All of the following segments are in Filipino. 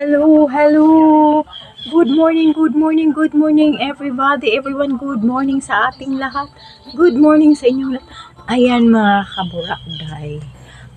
Hello, hello. Good morning, good morning, good morning everybody, everyone. Good morning sa ating lahat. Good morning sa inyong lahat. Ayan mga kaburakday.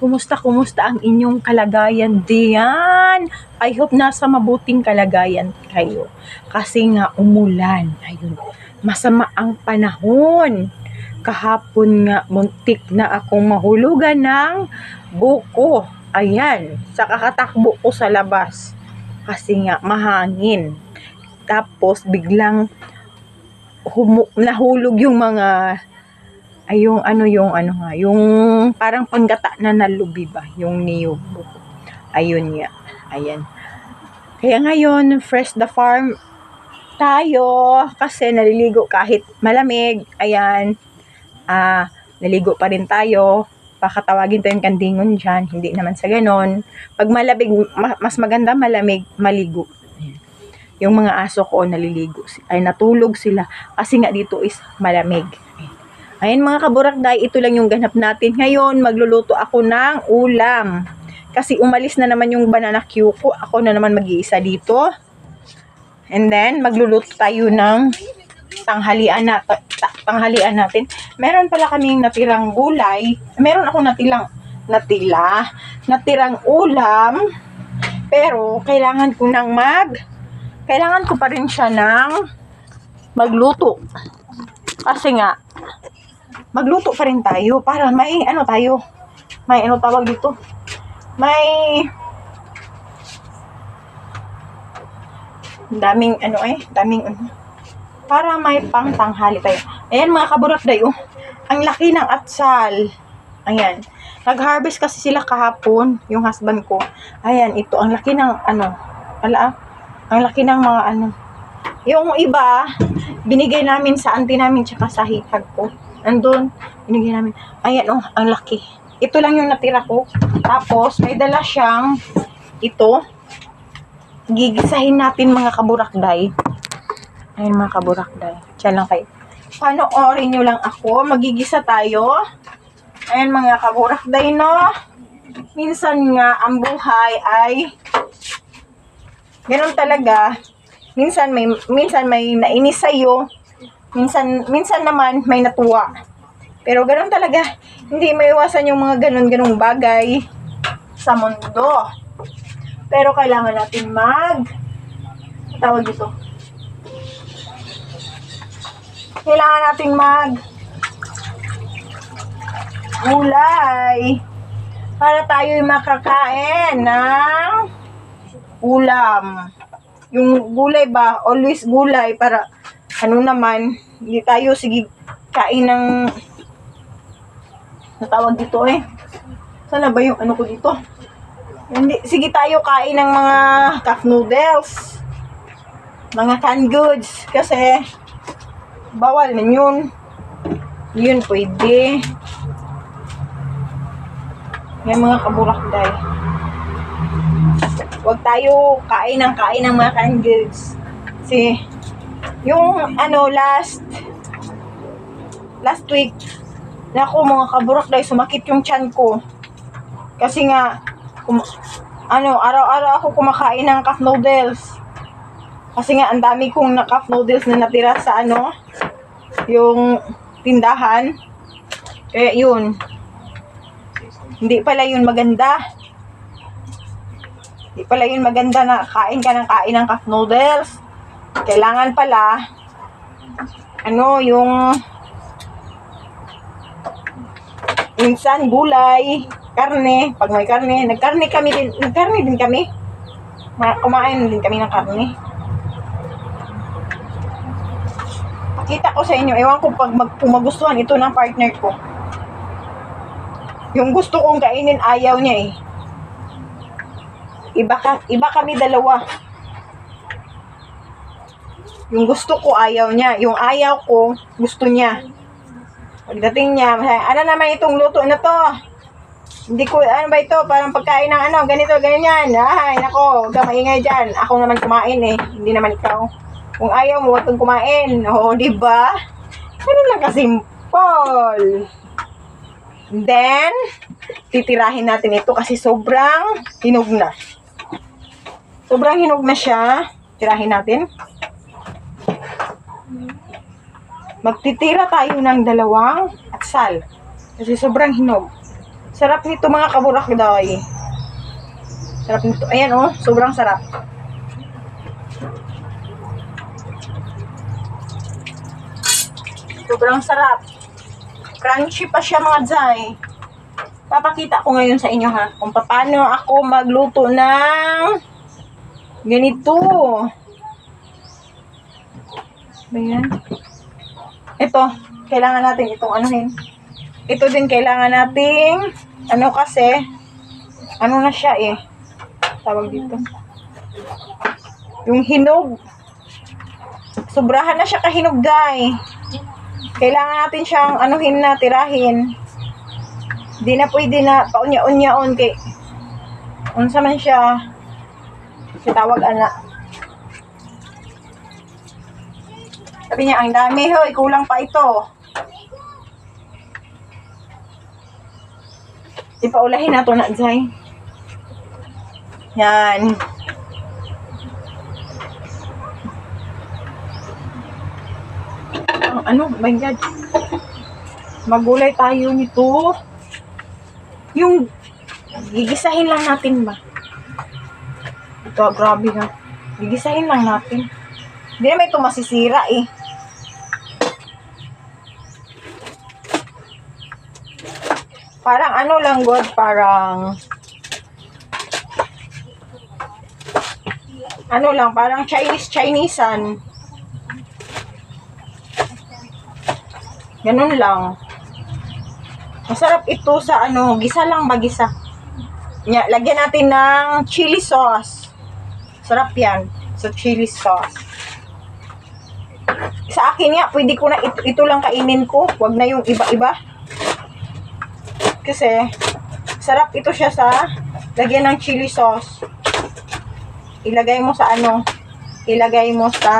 Kumusta ang inyong kalagayan diyan? I hope nasa mabuting kalagayan kayo. Kasi nga umulan. Ayun. Masama ang panahon. Kahapon nga muntik na akong mahulugan ng buko. Ayan, sa kakatakbo ko sa labas. Kasi nga mahangin. Tapos biglang nahulog yung mga yung parang panggata na nalubi ba, yung niyog. Ayun nga. Ayan. Kaya ngayon, fresh the farm tayo kasi naliligo kahit malamig. Ayan. Naligo pa rin tayo. Pakatawagin to yung kandingon dyan. Hindi naman sa ganon. Pag malamig, mas maganda malamig, maligo. Yung mga aso ko naliligo. Ay natulog sila. Kasi nga dito is malamig. Ayan mga kaburakday, ito lang yung ganap natin. Ngayon, magluluto ako ng ulam. Kasi umalis na naman yung banana Q ko. Ako na naman mag-iisa dito. And then, magluluto tayo ng tanghalian natin. Meron pala kaming natirang gulay. Meron akong natirang ulam. Pero kailangan ko pa rin siya ng magluto. Kasi nga magluto pa rin tayo para may tawag dito. Daming para may pangtanghali tayo. Ayan mga kaburakday, ang laki ng atsal. Ayan. Nag-harvest kasi sila kahapon, yung husband ko. Ayan, ito, ang laki ng ang laki ng mga Yung iba, binigay namin sa auntie namin tsaka sa hipag ko. Andun, binigay namin. Ayan, ang laki. Ito lang yung natira ko. Tapos, may dala siyang ito. Gigisahin natin mga kaburakday. Ayun mga kaburakday. Diyan lang kayo. Panoorin nyo lang ako. Magigisa tayo. Ayun mga kaburakday, no? Minsan nga, ang buhay ay ganun talaga. Minsan may nainis sa'yo. Minsan naman may natuwa. Pero ganun talaga. Hindi maiwasan yung mga ganun bagay sa mundo. Pero kailangan natin tawag dito. Kailangan natin gulay para tayo makakain ng ulam. Yung gulay ba, always gulay para hindi tayo kain ng natawag dito sana ba yung ko dito? Hindi, sige tayo kain ng mga cup noodles, mga canned goods, kasi bawal man yun pwede. Yan mga kaburakday, huwag tayo kain ng mga canned goods. Kasi yung last week naku mga kaburakday, sumakit yung tiyan ko kasi nga araw-araw ako kumakain ng cup noodles. Kasi nga ang dami kong cup noodles na natira sa yung tindahan. Kaya yun, hindi pala yun maganda na kain ng cup noodles. Kailangan pala yung minsan gulay, karne. Pag may karne, nagkarne din kami. Kumain din kami ng karne. Kita ko sa inyo, ewan ko kung magustuhan ito ng partner ko. Yung gusto kong kainin, ayaw niya Iba kami dalawa. Yung gusto ko, ayaw niya. Yung ayaw ko, gusto niya. Pagdating niya, ano naman itong luto na to? Hindi ko, ba ito? Parang pagkain ng ganito, ganyan. Ay, nako, huwag ka maingay dyan. Ako naman kumain hindi naman ikaw. Kung ayaw mo, huwag kang kumain. Oo, diba? Ganun lang kasimple. Then, titirahin natin ito kasi sobrang hinog na. Sobrang hinog na siya. Tirahin natin. Magtitira tayo ng 2 atsal. Kasi sobrang hinog. Sarap nito mga kaburakday. Sarap nito. Ayan oh, sobrang sarap. Sobrang sarap. Crunchy pa siya mga Jai. Papakita ko ngayon sa inyo ha, kung paano ako magluto ng ganito. Ayan. Ito, kailangan natin itong anuhin. Ito din kailangan nating, ano kasi, ano na siya eh. Tawag dito. Yung hinog. Sobrahan na siya kahinog, Jai. Kailangan natin siyang anuhin na, tirahin. Di na pwede na paunya-unyaon kay unsa man siya si tawag ana. Sabi niya, ang dami hoy, kulang pa ito. Ipaulahin na to na, Jai. Yan. Ano, my God. Magulay tayo nito. Yung gigisahin lang natin ba? Ito, grabe na. Gigisahin lang natin. Hindi naman ito masisira eh. Parang ano lang, God, parang ano lang, parang Chinesean. Ganun lang. Masarap ito sa ano, gisa lang ba gisa? Lagyan natin ng chili sauce. Sarap yan sa chili sauce. Sa akin nga, pwede ko na ito lang kainin ko. Wag na yung iba-iba. Kasi, sarap ito siya sa lagyan ng chili sauce. Ilagay mo sa ano? Ilagay mo sa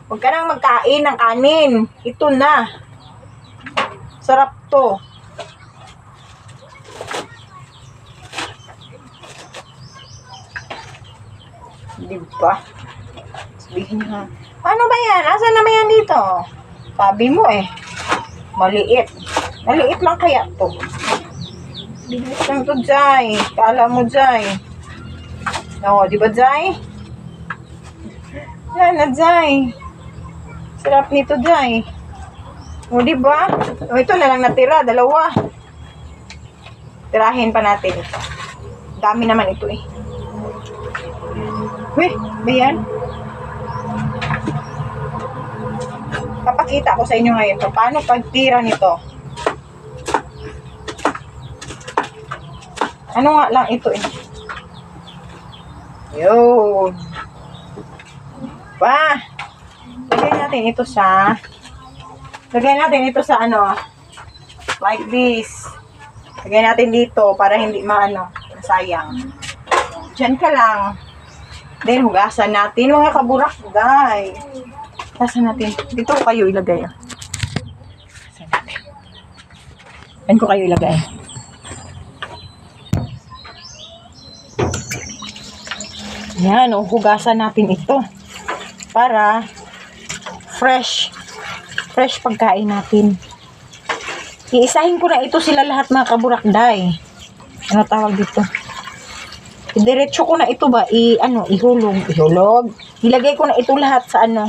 huwag ka nang magkain ng kanin. Ito na. Sarap to. Diba? Sabihin niya, ano ba yan? Asan naman yan dito? Sabi mo eh. Maliit. Maliit lang kaya to. Bilis lang to, Jai. Kala mo, Jai. Oo, di ba, Jai? Yan na, Jai. Sarap nito, Jai. O, diba? O, ito na lang natira. 2. Tirahin pa natin. Dami naman ito eh. Weh, ba yan? Papakita ko sa inyo ngayon to. Paano pagtira nito? Ano nga lang ito eh. Yun. Pa. Lagyan natin ito sa ano, like this. Lagyan natin dito para hindi maano, sayang. Diyan ka lang. Then, hugasan natin mga kaburakday. Hugasan natin. Dito ko kayo ilagay. Hugasan natin. Diyan ko kayo ilagay. Yan, hugasan natin ito. Para fresh pagkain natin. Iisahin ko na ito sila lahat mga kaburakday. Ano tawag dito? Diretso ko na ito ba? Ihulog. Ilagay ko na ito lahat sa ano.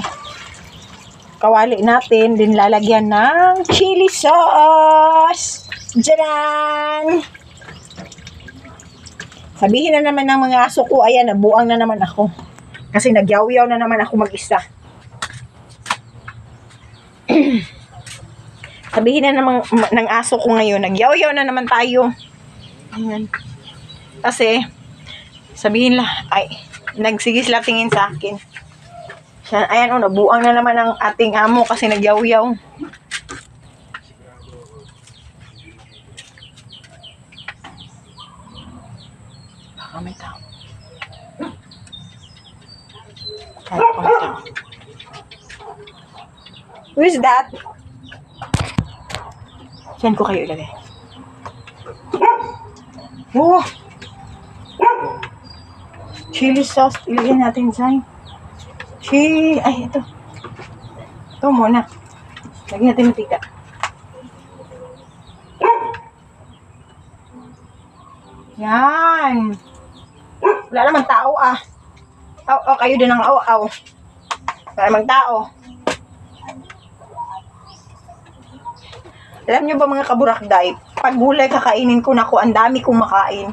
Kawali natin. Din lalagyan ng chili sauce. Diyan! Sabihin na naman ng mga aso ko, ayan, nabuang na naman ako. Kasi nagyaw-yaw na naman ako mag-isa. Sabihin na naman ng aso ko ngayon, nagyaw-yaw na naman tayo. Ayan. Kasi, sabihin lang, ay, nagsigis lang tingin sa akin. Ayan, nabuang na naman ang ating amo kasi nagyaw-yaw. Baka may tao. Who is that? Saan ko kayo ilagay? Oh! Chili sauce. Ilagay natin dyan. Ay, ito. Ito muna. Lagyan natin mantika. Yan. Wala namang tao ah. Kayo din ang aw. Wala namang tao. Alam nyo ba mga kaburakday, pag gulay kakainin ko na ang dami kong makain.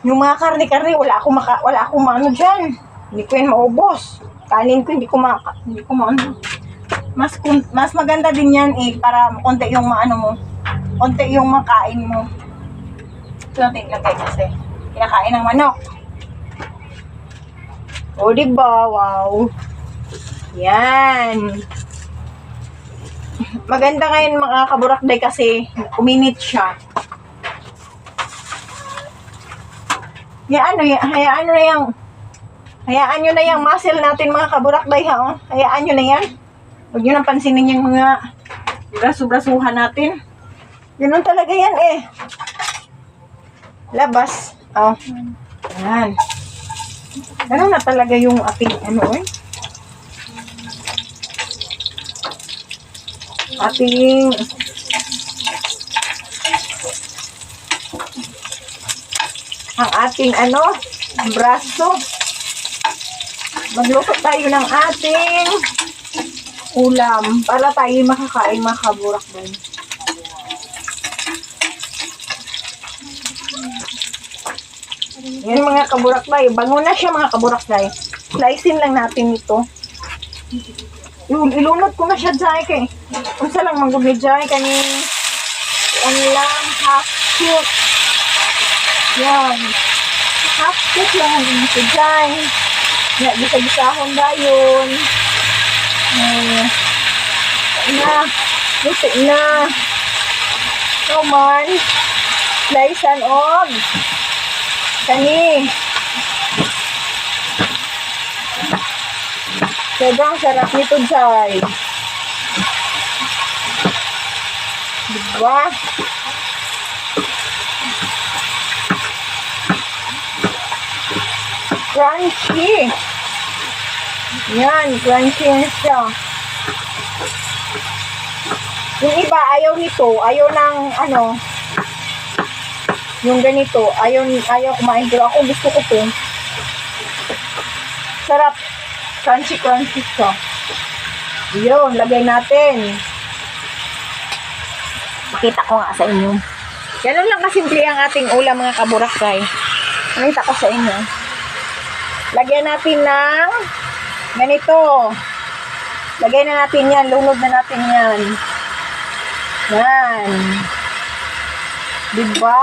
Yung mga karne-karne, wala akong maano dyan. Hindi ko yan maubos. Kanin ko, hindi ko maano. Mas maganda din yan para konti yung maano mo. Konti yung makain mo. Ito natin ilagay kasi. Kinakain ng manok. O, diba? Wow. Yan. Maganda ngayon mga kaburakday kasi uminit siya. Hayaan nyo na yung muscle natin mga kaburakday ha. Oh. Hayaan nyo na yan. Huwag nyo nang pansinin yung mga braso-brasuhan natin. Ganun talaga yan Labas. Oh. Yan. Ganun na talaga yung ating ating braso. Magluto tayo ng ating ulam para tayo makakain mga kaburakday. Yan mga kaburakday. Bango na siya mga kaburakday. Slicein lang natin ito. Ilunod ko na siya dyan kay. Kung sa lang manggumi dyan kaning lang half cook. Yan. Half cook lang ang ito dyan. Bisa-bisahon na yun. Luto na. So man. Slicean on. Kani. Sobrang sarap nito, Jai. Diba? Crunchy. Yan, crunchy yan siya. Yung iba, ayaw nito. Ayaw ng, yung ganito. Ayaw kumain. Pero ako, gusto ko to. Sarap. Crunchy siya. Yun, lagay natin. Makita ko nga sa inyo. Ganun lang kasimple ang ating ulam mga kaburakday. Makita ko sa inyo. Lagyan natin ng ganito. Lagay na natin yan. Lunod na natin yan. Yan. Diba?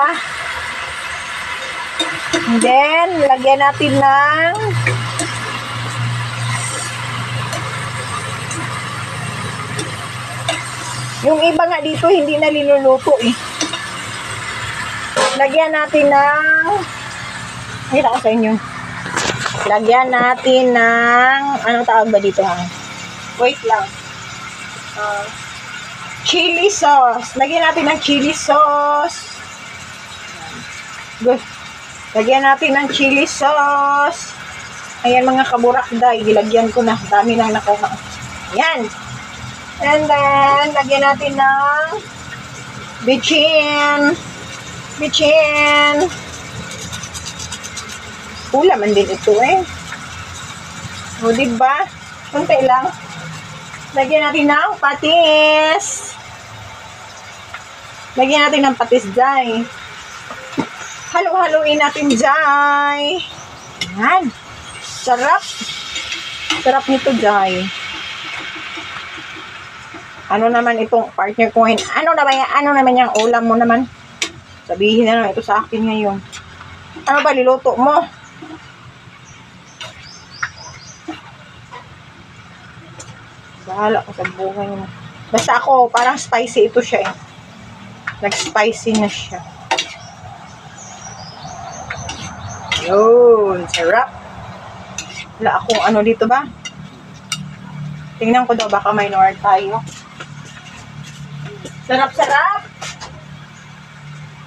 And then, lagyan natin ng yung iba nga dito hindi na linuluto Lagyan natin ng kita ko sa inyo. Lagyan natin ng anong tawag ba dito ha? Wait lang. Chili sauce. Lagyan natin ng chili sauce. Good. Lagyan natin ng chili sauce. Ayan mga kaburakday. Gilagyan ko na. Dami lang nakuha. Ayan. And then, lagyan natin ng bitchin. Ulaman din ito O, diba? Kunti lang. Lagyan natin ng patis. Lagyan natin ng patis, Jai. Halo-haloin natin, Jai. Ayan. Sarap. Sarap nito, Jai. Ano naman itong partner ko? Ano naman yung ulam mo naman? Sabihin na naman ito sa akin ngayon. Ano ba liluto mo? Bahala ko sa buhay mo. Basta ako, parang spicy ito siya Nag-spicy na siya. Yun, sarap. Wala akong ano dito ba? Tingnan ko daw, baka may noir tayo. Sarap-sarap!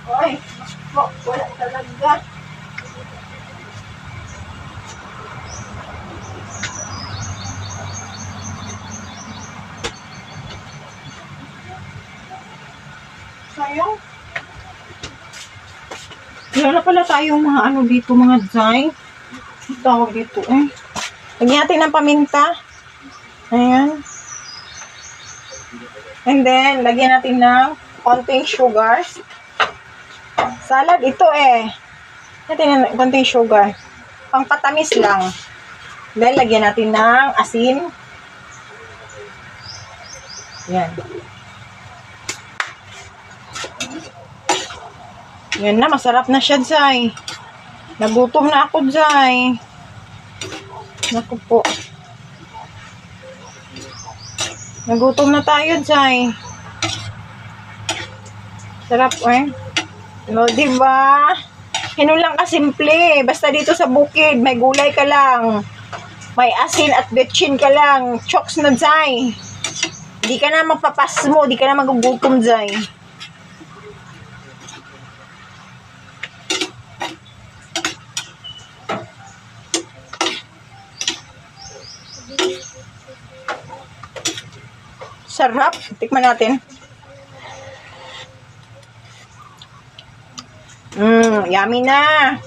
Oy, wala talaga. sayang. Wala pala tayong mga ano dito, mga Zay. Ang tawag dito eh. Lagyan natin ng paminta. Ayan. And then, lagyan natin ng konting sugar. Salad ito eh. Natin ng konting sugar. Pangpatamis lang. Then, lagyan natin ng asin. Yan. Yan na, masarap na siya, Zay. Nagutom na ako, Zay. Naku po. Nagutom na tayo, Zay. Sarap, eh. No, diba? Ganun lang kasimple. Basta dito sa bukid, may gulay ka lang. May asin at betchin ka lang. Chokes na, Zay. Di ka na magpapasmo. Di ka na magugutom, Zay. Sarap. Tikman natin. Yummy na.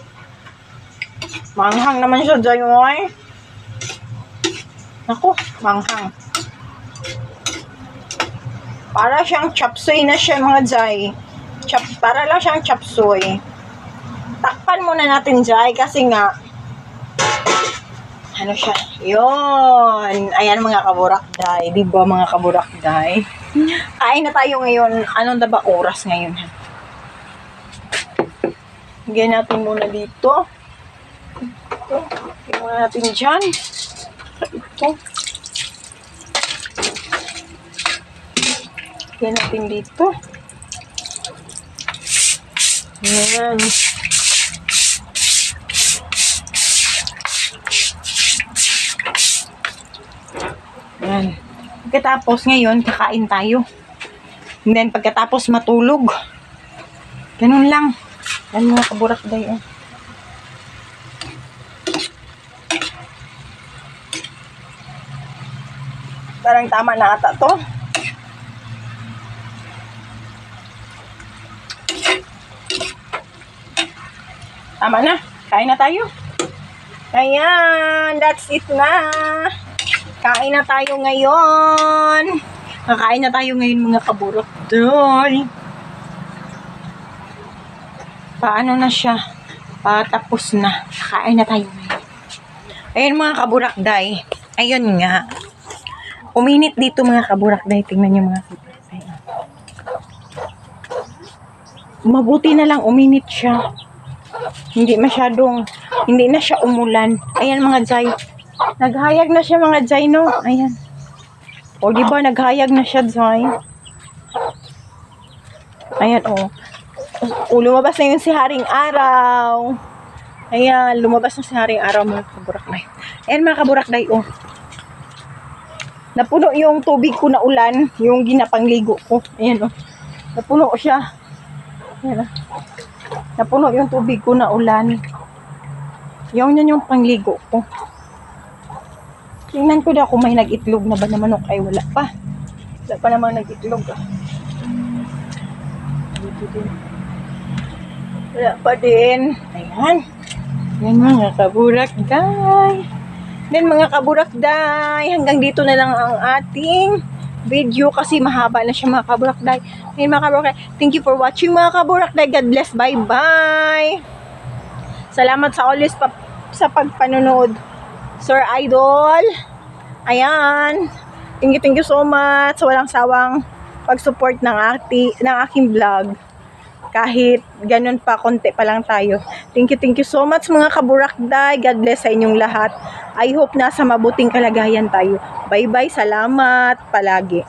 Manghang naman siya, Zay, oy. Naku, manghang. Para siyang chop suey na siya, mga Zay. Para lang siyang chop suey. Takpan muna natin, Zay, kasi nga, ano siya? Yun. Ayan, mga kaburakday. Diba, mga kaburakday? Kain na tayo ngayon. Anong ba oras ngayon? Higyan natin muna dito. Ito. Higyan muna natin dyan. Ito. Higyan natin dito. Ayan. Ayan. Pagkatapos ngayon, kakain tayo. And then, pagkatapos matulog. Ganun lang. Yan mga kaburakday. Eh. Parang tama na ata to. Tama na. Kain na tayo. Ayan. That's it na. Kain na tayo ngayon. Kakain na tayo ngayon, mga kaburakday. Paano na siya? Patapos na. Kain na tayo ngayon. Ayun, mga kaburakday. Ayun nga. Uminit dito, mga kaburakday. Tingnan niyo, mga kaburakday. Mabuti na lang uminit siya. Hindi na siya umulan. Ayan, mga Zay. Naghayag na siya, mga Zay, no? Ayan. O, diba, naghayag na siya, Zay. Ayan, o. Lumabas na yun si Haring Araw. Ayan, lumabas na si Haring Araw, mga kaburakday. Ayan, mga kaburakday, o. Napuno yung tubig ko na ulan, yung ginapangligo ko. Ayan, o. Napuno siya. Ayan, o. Napuno yung tubig ko na ulan. Yan yung pangligo ko. Tingnan ko na kung may nag-itlog na ba na manok. Ay, wala pa. Wala pa namang nag-itlog. Dito din. Wala pa din. Ayan. Yan, mga kaburakday. Then, mga kaburakday, hanggang dito na lang ang ating video kasi mahaba na siya, mga kaburakday. Ayan, mga kaburakday. Thank you for watching, mga kaburakday. God bless. Bye-bye. Salamat sa always sa pagpanonood. Sir Idol. Ayan. Thank you so much sa walang sawang pag-support ng aking vlog. Kahit ganun pa, konti pa lang tayo. Thank you so much, mga kaburakday. God bless sa inyong lahat. I hope nasa mabuting kalagayan tayo. Bye-bye. Salamat palagi.